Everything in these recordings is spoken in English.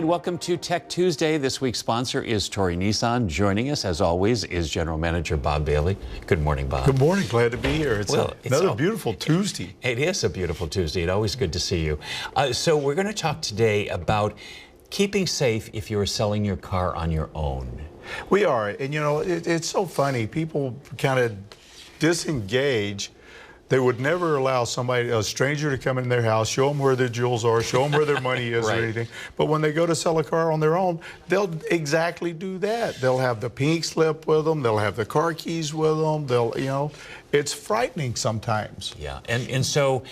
And welcome to Tech Tuesday. This week's sponsor is Torrey Nissan. Joining us, as always, is General Manager Bob Bailey. Good morning, Bob. Good morning. Glad to be here. It's another beautiful Tuesday. It is a beautiful Tuesday. It's always good to see you. So we're going to talk today about keeping safe if you're selling your car on your own. We are. And, you know, it's so funny. People kind of disengage. They would never allow somebody, a stranger, to come in their house, show them where their jewels are, show them where their money is Right. or anything. But when they go to sell a car on their own, they'll exactly do that. They'll have the pink slip with them. They'll have the car keys with them. They'll, you know, it's frightening sometimes. Yeah, and so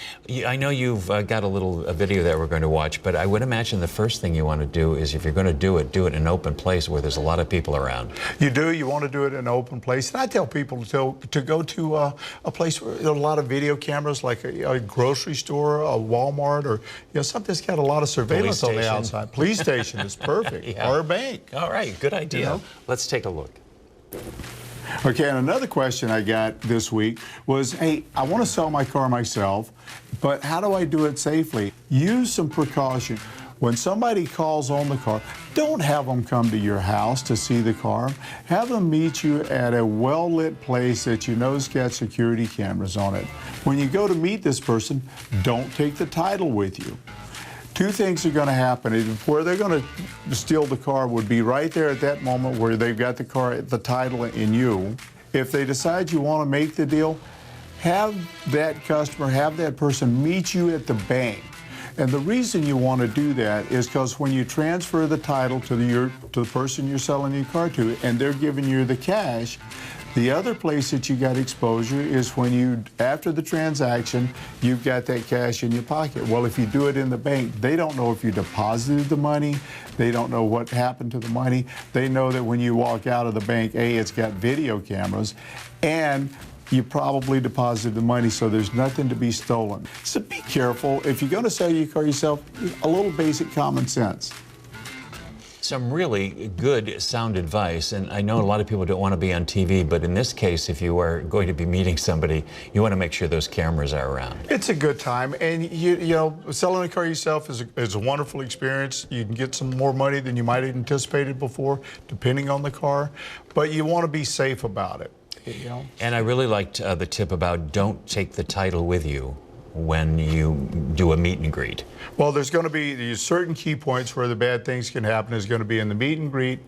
I know you've got a video that we're going to watch, but I would imagine the first thing you want to do is, if you're going to do it in an open place where there's a lot of people around. You do. You want to do it in an open place. And I tell people to go to a place where there are a lot of video cameras, like a grocery store, a Walmart, or something that's got a lot of surveillance on the outside. Police station is perfect. Yeah. Or a bank. All right, good idea. You know? Let's take a look. Okay, and another question I got this week was, hey, I want to sell my car myself, but how do I do it safely? Use some precaution. When somebody calls on the car, don't have them come to your house to see the car. Have them meet you at a well-lit place that you know's got security cameras on it. When you go to meet this person, don't take the title with you. Two things are going to happen. Where they're going to steal the car would be right there at that moment where they've got the car, the title in you. If they decide you want to make the deal, have that customer, have that person meet you at the bank. And the reason you want to do that is because when you transfer the title to the person you're selling your car to, and they're giving you the cash, the other place that you got exposure is when you, after the transaction, you've got that cash in your pocket. Well, if you do it in the bank, they don't know if you deposited the money. They don't know what happened to the money. They know that when you walk out of the bank, A, it's got video cameras, and you probably deposited the money, so there's nothing to be stolen. So be careful. If you're going to sell your car yourself, a little basic common sense. Some really good, sound advice, and I know a lot of people don't want to be on TV, but in this case, if you are going to be meeting somebody, you want to make sure those cameras are around. It's a good time, and you know, selling a car yourself is a wonderful experience. You can get some more money than you might have anticipated before, depending on the car, but you want to be safe about it. You know? And I really liked the tip about don't take the title with you when you do a meet and greet. Well, there's going to be these certain key points where the bad things can happen. Is going to be in the meet and greet,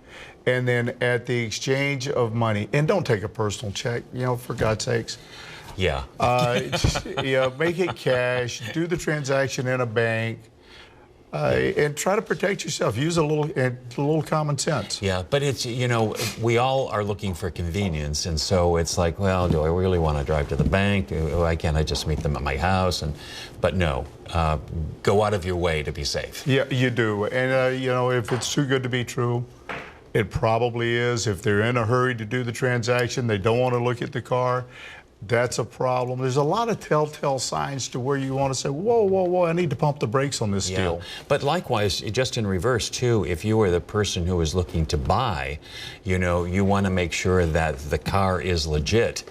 and then at the exchange of money. And don't take a personal check, you know, for God's sakes. Yeah. Make it cash. Do the transaction in a bank. And try to protect yourself. Use a little common sense. Yeah, but it's, you know, we all are looking for convenience, and so it's like, well, do I really want to drive to the bank? Why can't I just meet them at my house? But no, go out of your way to be safe. Yeah, you do. And, you know, if it's too good to be true, it probably is. If they're in a hurry to do the transaction, they don't want to look at the car, that's a problem. There's a lot of telltale signs to where you want to say, whoa, whoa, whoa, I need to pump the brakes on this deal. But likewise, just in reverse, too, if you are the person who is looking to buy, you know, you want to make sure that the car is legit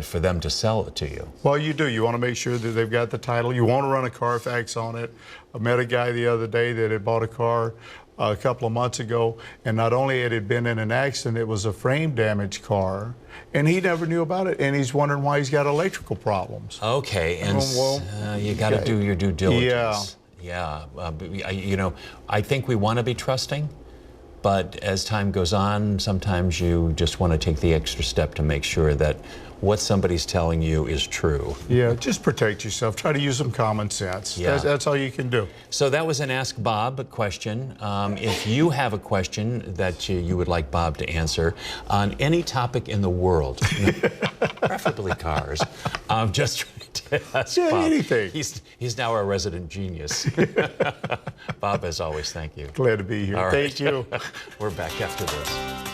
for them to sell it to you. Well, you do. You want to make sure that they've got the title. You want to run a Carfax on it. I met a guy the other day that had bought a car a couple of months ago, and not only had it been in an accident, it was a frame damaged car, and he never knew about it, and he's wondering why he's got electrical problems. Okay, and you got to do your due diligence. Yeah. You know, I think we want to be trusting, but as time goes on, sometimes you just want to take the extra step to make sure that what somebody's telling you is true. Yeah, just protect yourself. Try to use some common sense. Yeah. That's all you can do. So that was an Ask Bob question. If you have a question that you would like Bob to answer on any topic in the world, preferably cars, just try to ask Bob. Anything. He's now our resident genius. Bob, as always, thank you. Glad to be here. All right. Thank you. We're back after this.